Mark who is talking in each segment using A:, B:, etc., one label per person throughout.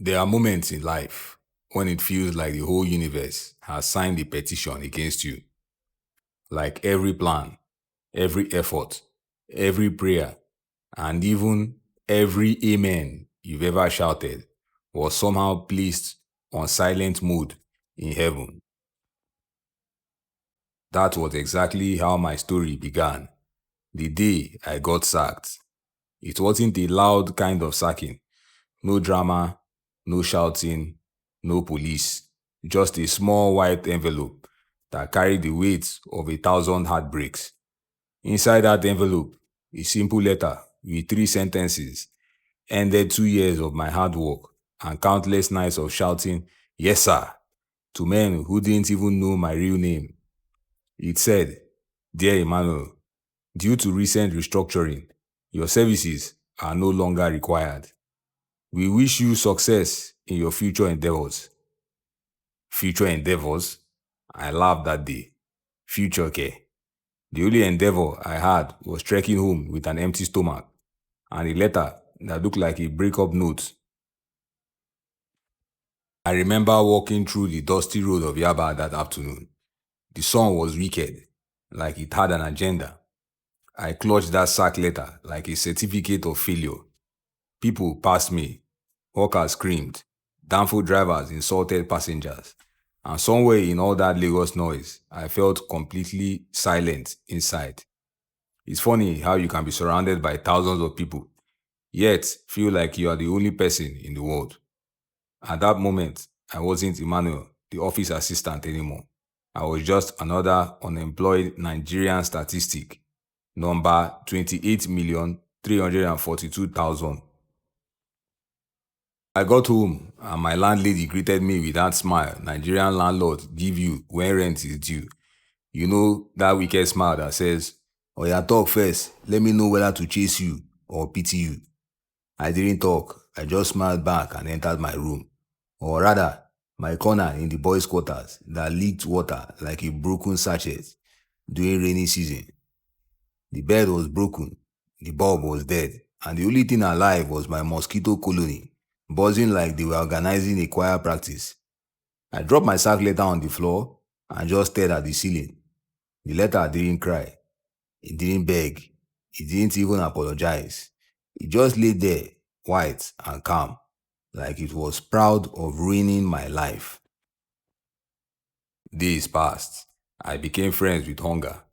A: There are moments in life when it feels like the whole universe has signed a petition against you. Like every plan, every effort, every prayer, and even every amen you've ever shouted was somehow placed on silent mode in heaven. That was exactly how my story began. The day I got sacked. It wasn't a loud kind of sacking. No drama, no shouting, no police. Just a small white envelope that carried the weight of 1,000 heartbreaks. Inside that envelope, a simple letter with 3 sentences ended 2 years of my hard work and countless nights of shouting, "Yes, sir," to men who didn't even know my real name. It said, "Dear Emmanuel, due to recent restructuring, your services are no longer required. We wish you success in your future endeavors." Future endeavors? I laughed that day. Future care. The only endeavor I had was trekking home with an empty stomach and a letter that looked like a breakup note. I remember walking through the dusty road of Yaba that afternoon. The sun was wicked, like it had an agenda. I clutched that sack letter like a certificate of failure. People passed me. Hawkers screamed. Danfo drivers insulted passengers. And somewhere in all that Lagos noise, I felt completely silent inside. It's funny how you can be surrounded by thousands of people, yet feel like you are the only person in the world. At that moment, I wasn't Emmanuel, the office assistant anymore. I was just another unemployed Nigerian statistic, number 28,342,000. I got home and my landlady greeted me with that smile Nigerian landlords give you when rent is due. You know that wicked smile that says, "Oya talk first, let me know whether to chase you or pity you." I didn't talk, I just smiled back and entered my room. Or rather, my corner in the boys' quarters that leaked water like a broken sachet during rainy season. The bed was broken, the bulb was dead, and the only thing alive was my mosquito colony, buzzing like they were organizing a choir practice. I dropped my sack letter on the floor and just stared at the ceiling. The letter didn't cry, it didn't beg, it didn't even apologize. It just lay there, white and calm, like it was proud of ruining my life. Days passed. I became friends with hunger.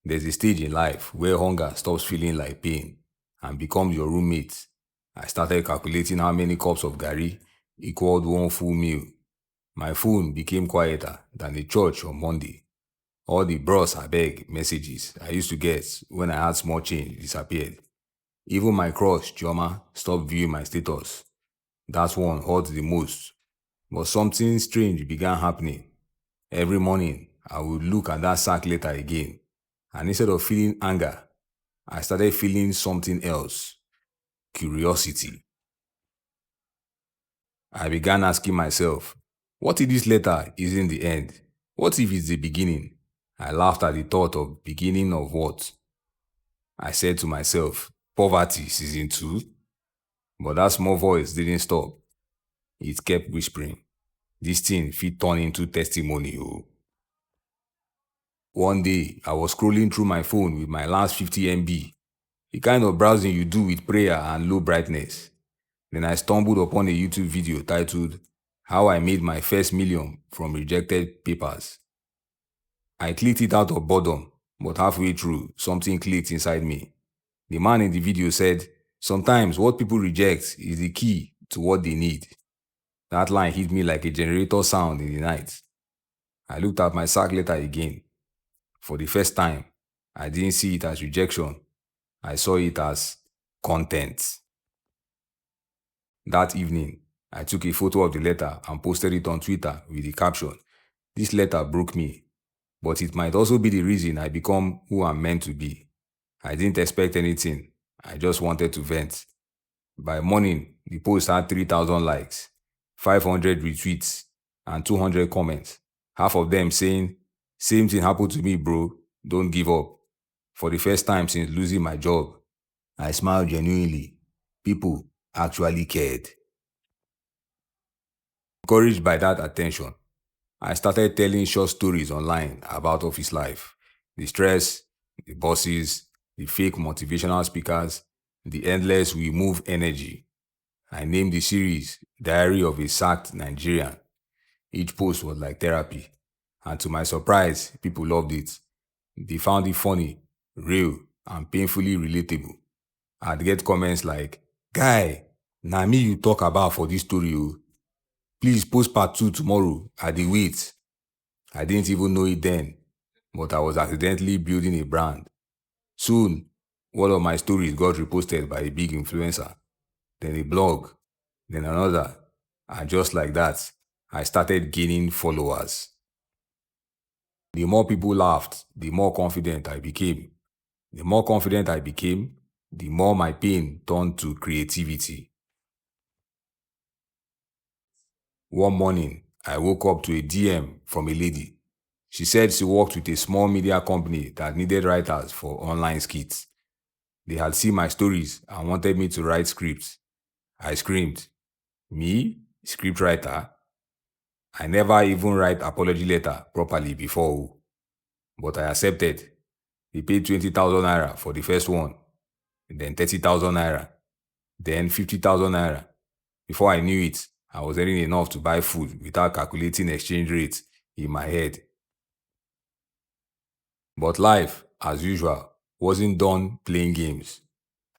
A: There's a stage in life where hunger stops feeling like pain and becomes your roommate. I started calculating how many cups of Garri equaled one full meal. My phone became quieter than a church on Monday. All the bros abeg messages I used to get when I had small change disappeared. Even my crush, Chioma, stopped viewing my status. That one hurt the most. But something strange began happening. Every morning, I would look at that sack letter again, and instead of feeling anger, I started feeling something else: curiosity. I began asking myself, what if this letter isn't the end? What if it's the beginning? I laughed at the thought of beginning of what? I said to myself, poverty season 2? But that small voice didn't stop. It kept whispering, this thing fit turn into testimony. Oh. One day, I was scrolling through my phone with my last 50 MB, the kind of browsing you do with prayer and low brightness. Then I stumbled upon a YouTube video titled, "How I Made My First Million from Rejected Papers." I clicked it out of boredom, but halfway through, something clicked inside me. The man in the video said, "Sometimes what people reject is the key to what they need." That line hit me like a generator sound in the night. I looked at my sack letter again. For the first time, I didn't see it as rejection. I saw it as content. That evening, I took a photo of the letter and posted it on Twitter with the caption, "This letter broke me, but it might also be the reason I become who I'm meant to be." I didn't expect anything. I just wanted to vent. By morning, the post had 3,000 likes, 500 retweets, and 200 comments. Half of them saying, "Same thing happened to me, bro. Don't give up." For the first time since losing my job, I smiled genuinely. People actually cared. Encouraged by that attention, I started telling short stories online about office life, the stress, the bosses, the fake motivational speakers, the endless we move energy. I named the series Diary of a Sacked Nigerian. Each post was like therapy. And to my surprise, people loved it. They found it funny, real, and painfully relatable. I'd get comments like, Guy, na me you talk about for this story. Oh. Please post part 2 tomorrow. I dey wait. I didn't even know it then, but I was accidentally building a brand. Soon, one of my stories got reposted by a big influencer, then a blog, then another. And just like that, I started gaining followers. The more people laughed, the more confident I became. The more confident I became, the more my pain turned to creativity. One morning, I woke up to a DM from a lady. She said she worked with a small media company that needed writers for online skits. They had seen my stories and wanted me to write scripts. I screamed, Me? Scriptwriter? I never even write apology letter properly before, oh. But I accepted. They paid 20,000 naira for the first one, then 30,000 naira, then 50,000 naira. Before I knew it, I was earning enough to buy food without calculating exchange rates in my head. But life, as usual, wasn't done playing games.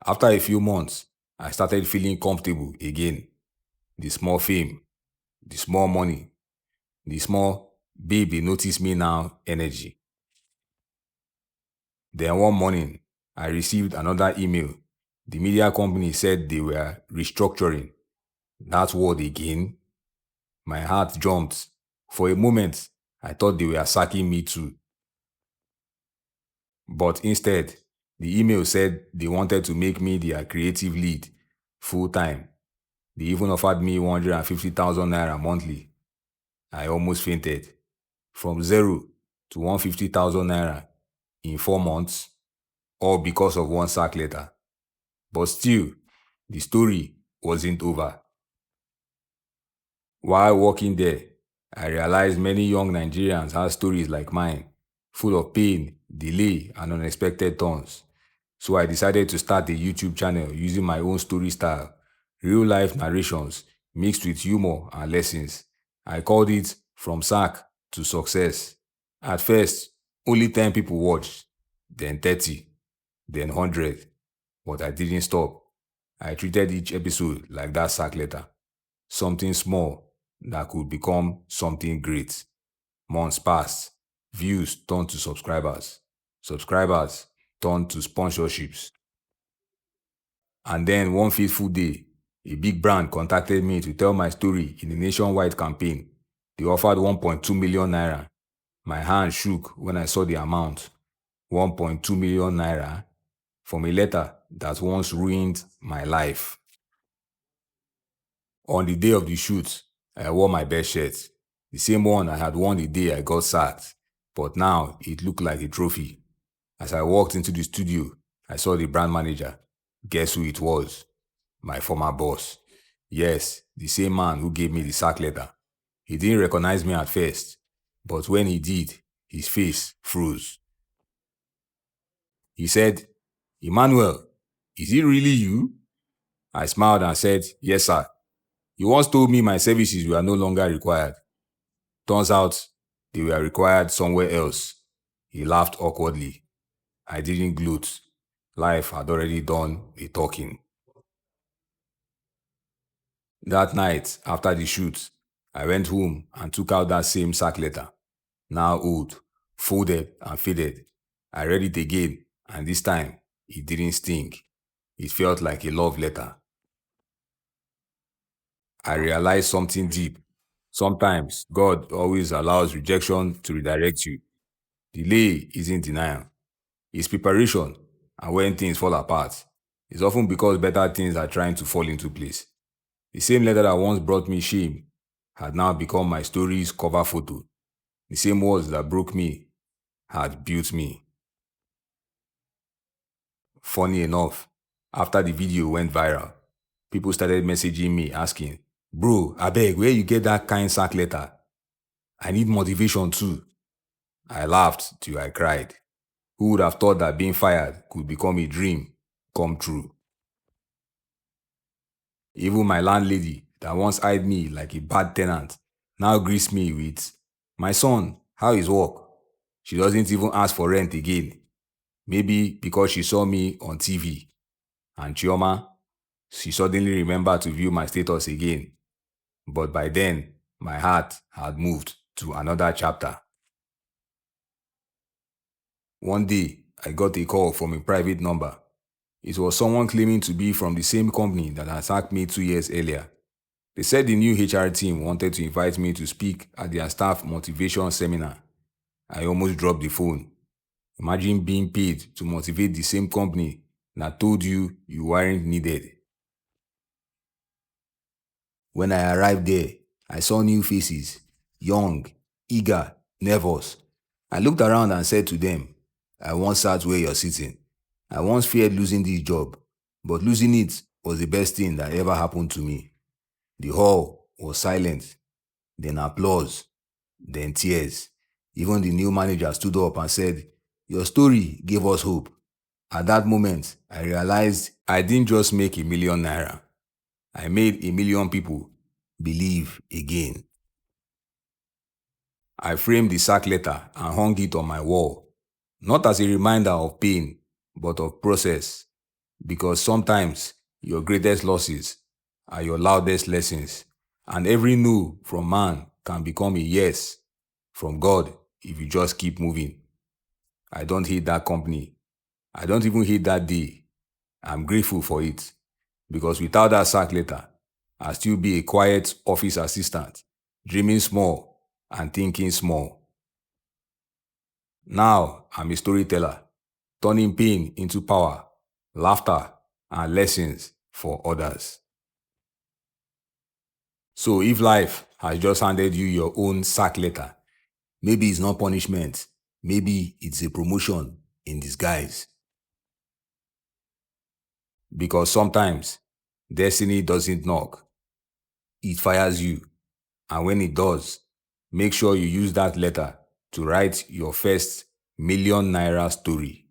A: After a few months, I started feeling comfortable again. The small fame, the small money, the small babe they notice me now energy. Then one morning, I received another email. The media company said they were restructuring. That word again. My heart jumped. For a moment, I thought they were sacking me too. But instead, the email said they wanted to make me their creative lead, full time. They even offered me 150,000 naira monthly. I almost fainted. From zero to 150,000 naira in 4 months, all because of one sack letter. But still, the story wasn't over. While working there, I realized many young Nigerians had stories like mine, full of pain, delay, and unexpected turns. So I decided to start a YouTube channel using my own story style, real life narrations mixed with humor and lessons. I called it From Sack to Success. At first, only 10 people watched, then 30, then 100. But I didn't stop. I treated each episode like that sack letter. Something small that could become something great. Months passed. Views turned to subscribers. Subscribers turned to sponsorships. And then one fateful day, a big brand contacted me to tell my story in a nationwide campaign. They offered 1.2 million naira. My hand shook when I saw the amount. 1.2 million naira from a letter that once ruined my life. On the day of the shoot, I wore my best shirt, the same one I had worn the day I got sacked, but now it looked like a trophy. As I walked into the studio, I saw the brand manager. Guess who it was? My former boss. Yes, the same man who gave me the sack letter. He didn't recognize me at first, but when he did, his face froze. He said, Emmanuel, is it really you? I smiled and said, Yes, sir. You once told me my services were no longer required. Turns out they were required somewhere else. He laughed awkwardly. I didn't gloat. Life had already done the talking. That night, after the shoot, I went home and took out that same sack letter. Now old, folded and faded. I read it again, and this time, it didn't sting. It felt like a love letter. I realized something deep. Sometimes God always allows rejection to redirect you. Delay isn't denial, it's preparation. And when things fall apart, it's often because better things are trying to fall into place. The same letter that once brought me shame had now become my story's cover photo. The same words that broke me had built me. Funny enough, after the video went viral, people started messaging me asking, Bro, abeg, where you get that kind sack letter? I need motivation too. I laughed till I cried. Who would have thought that being fired could become a dream come true? Even my landlady, that once eyed me like a bad tenant, now greets me with, "My son, how is work?" She doesn't even ask for rent again. Maybe because she saw me on TV. And Chioma, she suddenly remembered to view my status again. But by then, my heart had moved to another chapter. One day, I got a call from a private number. It was someone claiming to be from the same company that had sacked me 2 years earlier. They said the new HR team wanted to invite me to speak at their staff motivation seminar. I almost dropped the phone. Imagine being paid to motivate the same company that told you you weren't needed. When I arrived there, I saw new faces, young, eager, nervous. I looked around and said to them, "I once sat where you're sitting. I once feared losing this job, but losing it was the best thing that ever happened to me." The hall was silent, then applause, then tears. Even the new manager stood up and said, "Your story gave us hope." At that moment, I realized I didn't just make ₦1 million. I made 1 million people believe again. I framed the sack letter and hung it on my wall, not as a reminder of pain, but of process. Because sometimes your greatest losses are your loudest lessons, and every no from man can become a yes from God if you just keep moving. I don't hate that company. I don't even hate that day. I'm grateful for it. Because without that sack letter, I'd still be a quiet office assistant, dreaming small and thinking small. Now I'm a storyteller, turning pain into power, laughter, and lessons for others. So if life has just handed you your own sack letter, maybe it's not punishment, maybe it's a promotion in disguise. Because sometimes destiny doesn't knock, it fires you. And when it does, make sure you use that letter to write your first ₦1 million story.